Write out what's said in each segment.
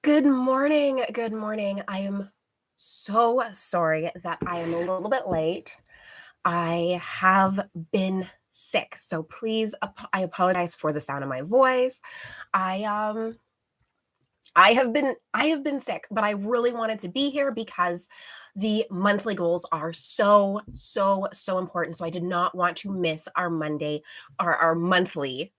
Good morning. Good morning. I am so sorry that I am a little bit late. I have been sick, so please, I apologize for the sound of my voice. I um I have been sick, but I really wanted to be here because the monthly goals are so important. So I did not want to miss our Monday, our monthly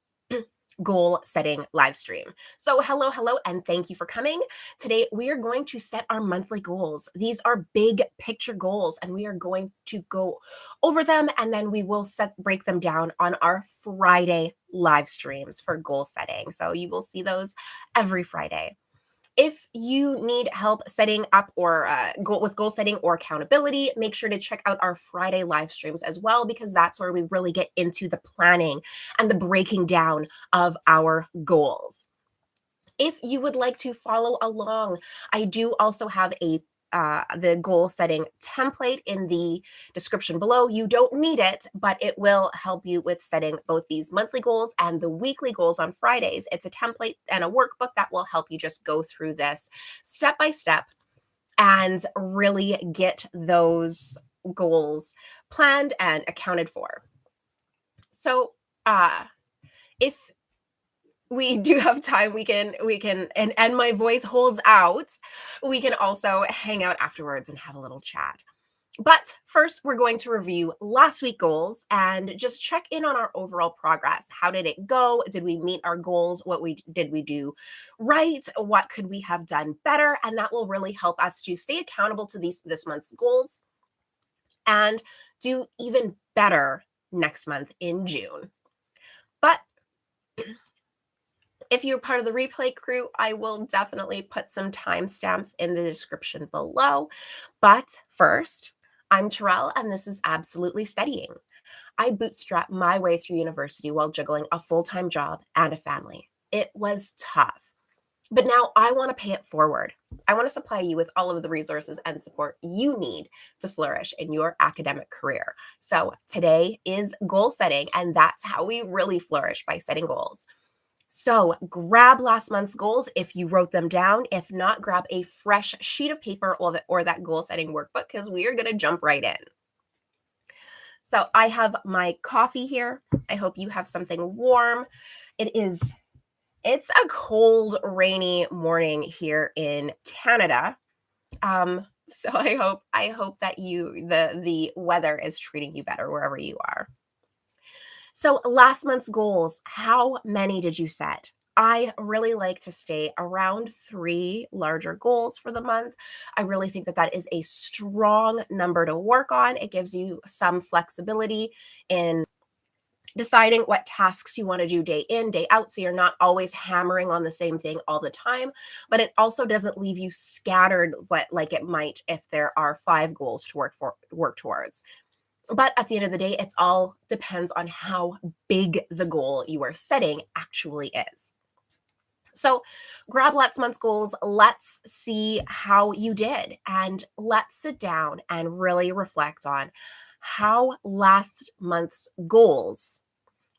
goal setting live stream. So, hello, and thank you for coming. Today, we are going to set our monthly goals. These are big picture goals, and we are going to go over them, and then we will break them down on our Friday live streams for goal setting. So, you will see those every Friday. If you need help setting up or goal setting or accountability, make sure to check out our Friday live streams as well, because that's where we really get into the planning and the breaking down of our goals. If you would like to follow along, I do also have the goal setting template in the description below. You don't need it, but it will help you with setting both these monthly goals and the weekly goals on Fridays. It's a template and a workbook that will help you just go through this step by step and really get those goals planned and accounted for. So, if we do have time, we can and my voice holds out, we can also hang out afterwards and have a little chat. But first, we're going to review last week goals and just check in on our overall progress. How did it go? Did we meet our goals? What we do right? What could we have done better? And that will really help us to stay accountable to this month's goals and do even better next month in June. But if you're part of the replay crew, I will definitely put some timestamps in the description below. But first, I'm Terrell, and this is Absolutely Studying. I bootstrapped my way through university while juggling a full time job and a family. It was tough. But now I want to pay it forward. I want to supply you with all of the resources and support you need to flourish in your academic career. So today is goal setting, and that's how we really flourish, by setting goals. So grab last month's goals if you wrote them down. If not, grab a fresh sheet of paper or that goal setting workbook, because we are going to jump right in. So I have my coffee here. I hope you have something warm. It's a cold, rainy morning here in Canada. So I hope that the weather is treating you better wherever you are. So, last month's goals, how many did you set? I really like to stay around 3 larger goals for the month. I really think that that is a strong number to work on. It gives you some flexibility in deciding what tasks you want to do day in, day out. So you're not always hammering on the same thing all the time, but it also doesn't leave you scattered like it might if there are 5 goals to work towards. But at the end of the day, it's all depends on how big the goal you are setting actually is. So grab last month's goals. Let's see how you did. And let's sit down and really reflect on how last month's goals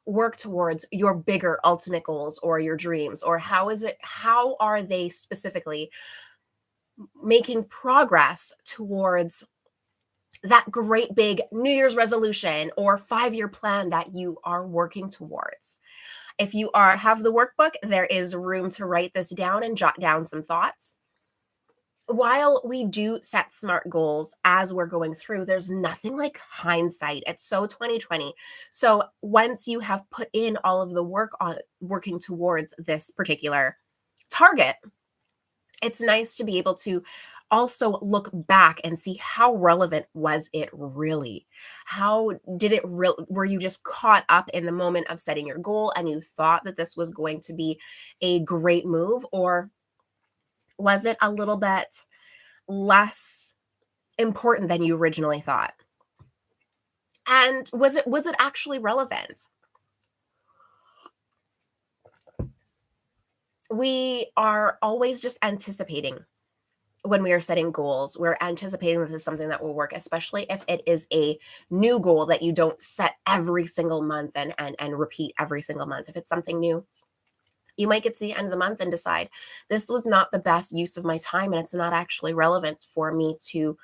work towards your bigger ultimate goals or your dreams, or how are they specifically making progress towards that great big New Year's resolution or 5-year plan that you are working towards. If you have the workbook, there is room to write this down and jot down some thoughts. While we do set SMART goals as we're going through, there's nothing like hindsight. It's so 2020. So once you have put in all of the work on working towards this particular target, it's nice to be able to also look back and see how relevant was it really? How did it were you just caught up in the moment of setting your goal and you thought that this was going to be a great move, or was it a little bit less important than you originally thought? And was it actually relevant? We are always just anticipating when we are setting goals. We're anticipating this is something that will work, especially if it is a new goal that you don't set every single month and repeat every single month. If it's something new, You might get to the end of the month and decide this was not the best use of my time and it's not actually relevant for me to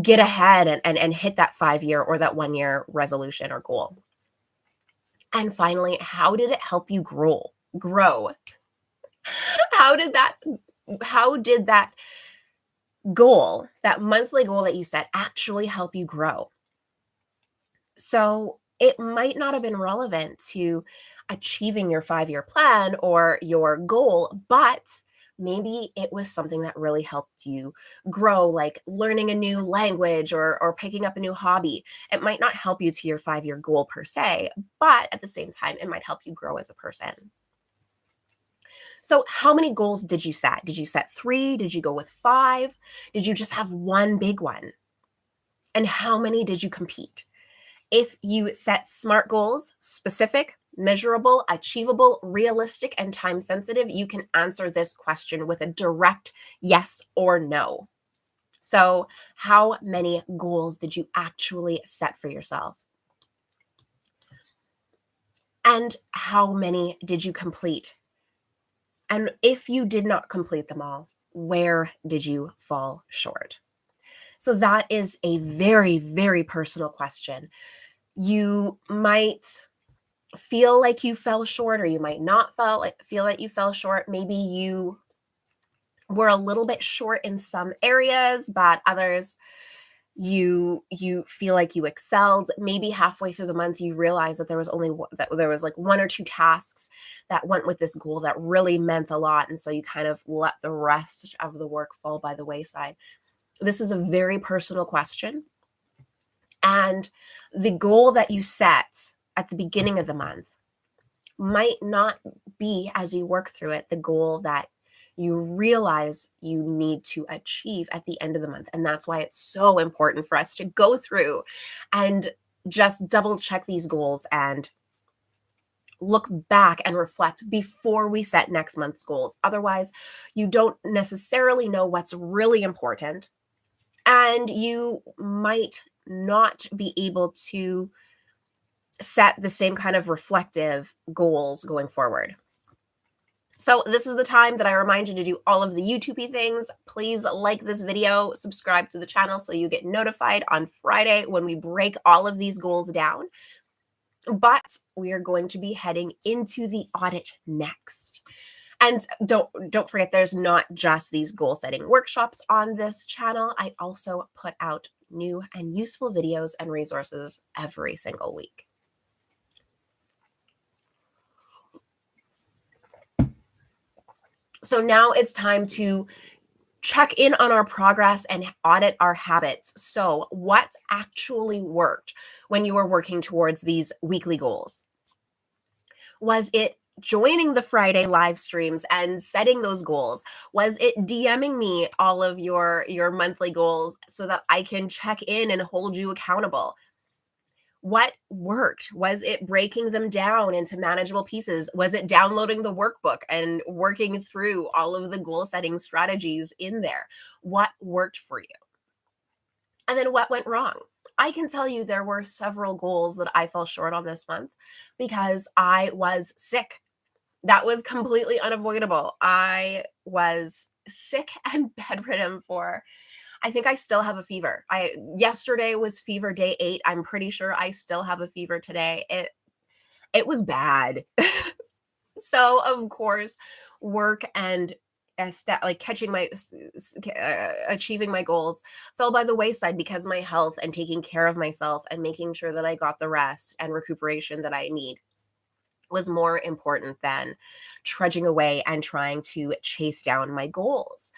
get ahead and hit that 5 year or that 1 year resolution or goal. And finally, how did it help you grow? How did that goal, that monthly goal that you set, actually help you grow? So it might not have been relevant to achieving your 5 year plan or your goal, but maybe it was something that really helped you grow, like learning a new language or picking up a new hobby. It might not help you to your 5 year goal per se, but at the same time, it might help you grow as a person. So, how many goals did you set? Did you set 3? Did you go with 5? Did you just have one big one? And how many did you compete? If you set SMART goals, specific, measurable, achievable, realistic, and time sensitive, you can answer this question with a direct yes or no. So, how many goals did you actually set for yourself? And how many did you complete? And if you did not complete them all, where did you fall short? So, that is a very, very personal question. You might feel like you fell short, or you might not feel like you fell short. Maybe you were a little bit short in some areas, but others you feel like you excelled. Maybe halfway through the month you realize that there was like 1 or 2 tasks that went with this goal that really meant a lot, and so you kind of let the rest of the work fall by the wayside. This is a very personal question, and the goal that you set at the beginning of the month might not be, as you work through it, the goal that you realize you need to achieve at the end of the month. And that's why it's so important for us to go through and just double check these goals and look back and reflect before we set next month's goals. Otherwise, you don't necessarily know what's really important, and you might not be able to set the same kind of reflective goals going forward. So this is the time that I remind you to do all of the YouTubey things. Please like this video, subscribe to the channel so you get notified on Friday when we break all of these goals down. But we are going to be heading into the audit next. And don't forget, there's not just these goal setting workshops on this channel. I also put out new and useful videos and resources every single week. So now it's time to check in on our progress and audit our habits. So, what actually worked when you were working towards these weekly goals? Was it joining the Friday live streams and setting those goals? Was it DMing me all of your monthly goals so that I can check in and hold you accountable? What worked? Was it breaking them down into manageable pieces? Was it downloading the workbook and working through all of the goal setting strategies in there? What worked for you? And then what went wrong? I can tell you there were several goals that I fell short on this month because I was sick. That was completely unavoidable. I was sick and bedridden for, I think I still have a fever. Yesterday was fever day 8. I'm pretty sure I still have a fever today. It was bad. So of course, work and achieving my goals fell by the wayside because my health and taking care of myself and making sure that I got the rest and recuperation that I need was more important than trudging away and trying to chase down my goals.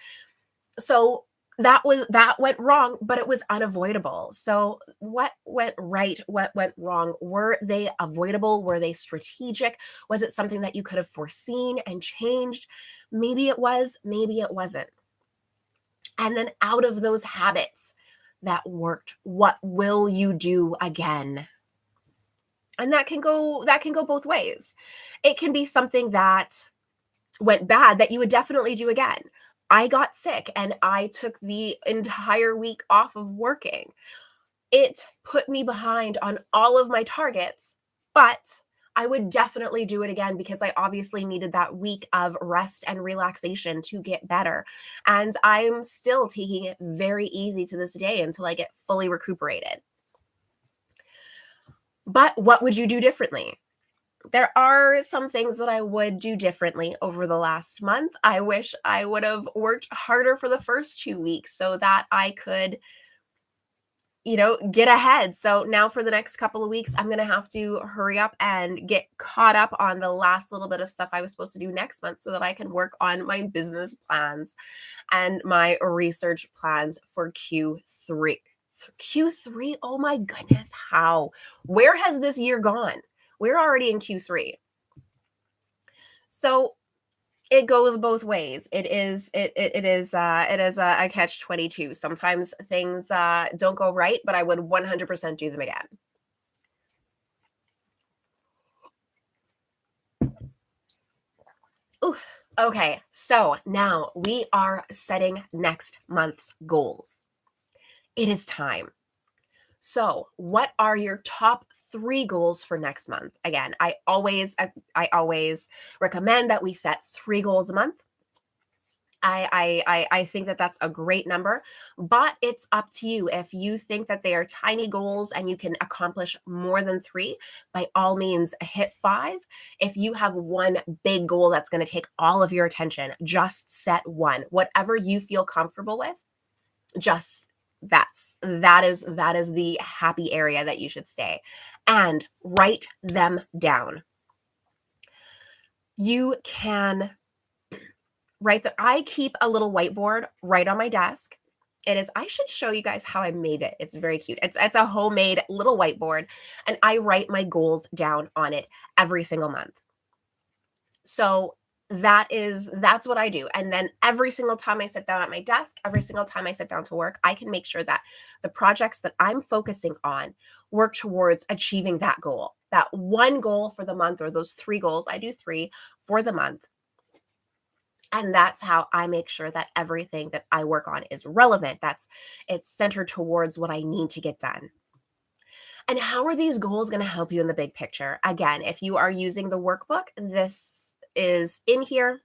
So that went wrong, but it was unavoidable. So what went right? What went wrong? Were they avoidable? Were they strategic? Was it something that you could have foreseen and changed? Maybe it was, maybe it wasn't. And then out of those habits that worked, what will you do again? And that can go both ways. It can be something that went bad that you would definitely do again. I got sick and I took the entire week off of working. It put me behind on all of my targets, but I would definitely do it again because I obviously needed that week of rest and relaxation to get better. And I'm still taking it very easy to this day until I get fully recuperated. But what would you do differently? There are some things that I would do differently over the last month. I wish I would have worked harder for the first 2 weeks so that I could, get ahead. So now for the next couple of weeks, I'm going to have to hurry up and get caught up on the last little bit of stuff I was supposed to do next month so that I can work on my business plans and my research plans for Q3. Q3, oh my goodness, how? Where has this year gone? We're already in Q3. So it goes both ways. It is a catch 22. Sometimes things don't go right, but I would 100% do them again. Ooh, okay, so now we are setting next month's goals. It is time. So, what are your top 3 goals for next month? Again, I always recommend that we set 3 goals a month. I think that that's a great number, but it's up to you. If you think that they are tiny goals and you can accomplish more than 3, by all means hit 5. If you have one big goal that's going to take all of your attention, just set one. Whatever you feel comfortable with, just that is the happy area that you should stay, and write them down. You can write that. I keep a little whiteboard right on my desk. I should show you guys how I made it. It's very cute. It's a homemade little whiteboard, and I write my goals down on it every single month. So that's what I do. And then every single time I sit down at my desk, every single time I sit down to work, I can make sure that the projects that I'm focusing on work towards achieving that goal. That one goal for the month, or those 3 goals. I do 3 for the month. And that's how I make sure that everything that I work on is relevant. It's centered towards what I need to get done. And how are these goals going to help you in the big picture? Again, if you are using the workbook, this is in here.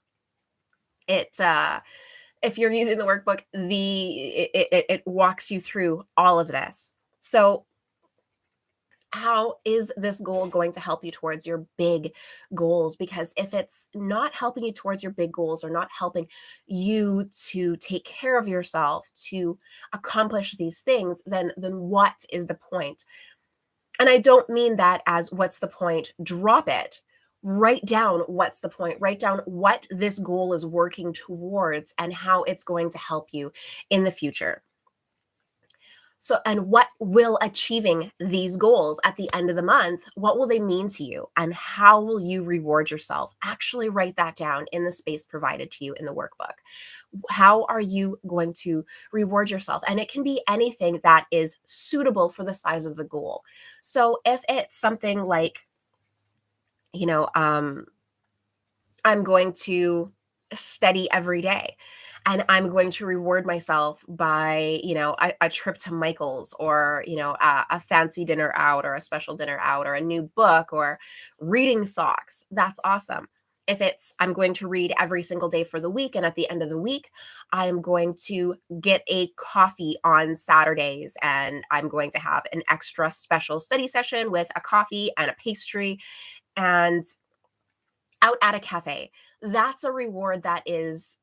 If you're using the workbook, it walks you through all of this. So how is this goal going to help you towards your big goals? Because if it's not helping you towards your big goals, or not helping you to take care of yourself, to accomplish these things, then what is the point? And I don't mean that as what's the point, drop it. Write down what's the point. Write down what this goal is working towards and how it's going to help you in the future. So, and what will achieving these goals at the end of the month, what will they mean to you? And how will you reward yourself? Actually write that down in the space provided to you in the workbook. How are you going to reward yourself? And it can be anything that is suitable for the size of the goal. So if it's something like, I'm going to study every day, and I'm going to reward myself by, a trip to Michael's, or, a fancy dinner out, or a special dinner out, or a new book, or reading socks. That's awesome. If it's, I'm going to read every single day for the week, and at the end of the week, I'm going to get a coffee on Saturdays, and I'm going to have an extra special study session with a coffee and a pastry, and out at a cafe. That's a reward that is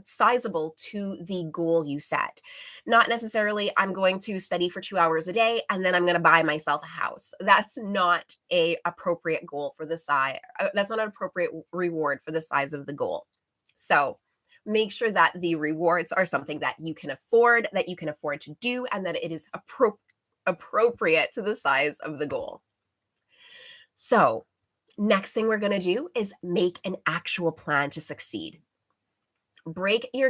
sizable to the goal you set. Not necessarily, I'm going to study for 2 hours a day and then I'm going to buy myself a house. That's not a appropriate goal for the size. That's not an appropriate reward for the size of the goal. So make sure that the rewards are something that you can afford to do, and that it is appropriate to the size of the goal. So next thing we're going to do is make an actual plan to succeed. Break your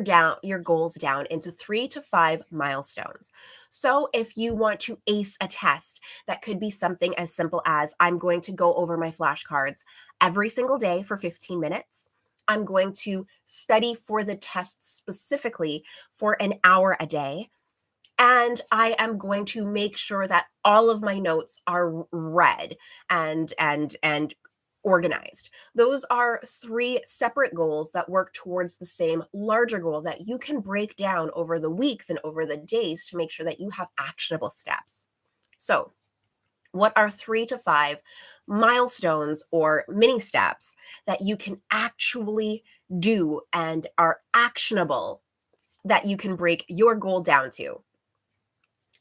goals down into 3 to 5 milestones. So if you want to ace a test, that could be something as simple as, I'm going to go over my flashcards every single day for 15 minutes. I'm going to study for the test specifically for an hour a day. And I am going to make sure that all of my notes are read and organized. Those are three separate goals that work towards the same larger goal that you can break down over the weeks and over the days to make sure that you have actionable steps. So, what are 3 to 5 milestones or mini steps that you can actually do and are actionable that you can break your goal down to?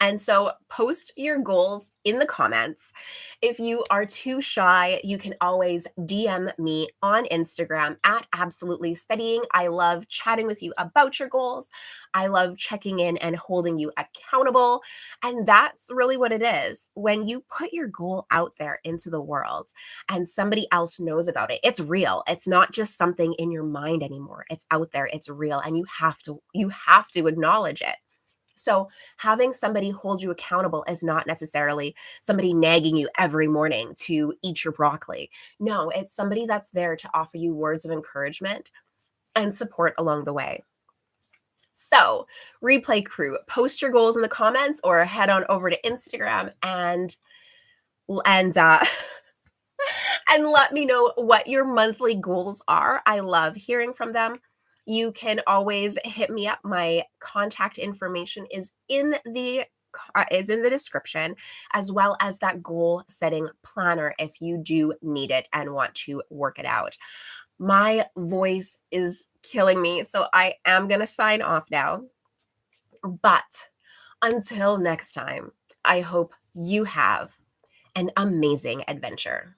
And so post your goals in the comments. If you are too shy, you can always DM me on Instagram at absolutely studying. I love chatting with you about your goals. I love checking in and holding you accountable. And that's really what it is. When you put your goal out there into the world and somebody else knows about it, it's real. It's not just something in your mind anymore. It's out there, it's real, and you have to acknowledge it. So, having somebody hold you accountable is not necessarily somebody nagging you every morning to eat your broccoli. No, it's somebody that's there to offer you words of encouragement and support along the way. So, replay crew, post your goals in the comments or head on over to Instagram and and let me know what your monthly goals are. I love hearing from them. You can always hit me up. My contact information is in the description, as well as that goal setting planner if you do need it and want to work it out. My voice is killing me, so I am going to sign off now. But until next time, I hope you have an amazing adventure.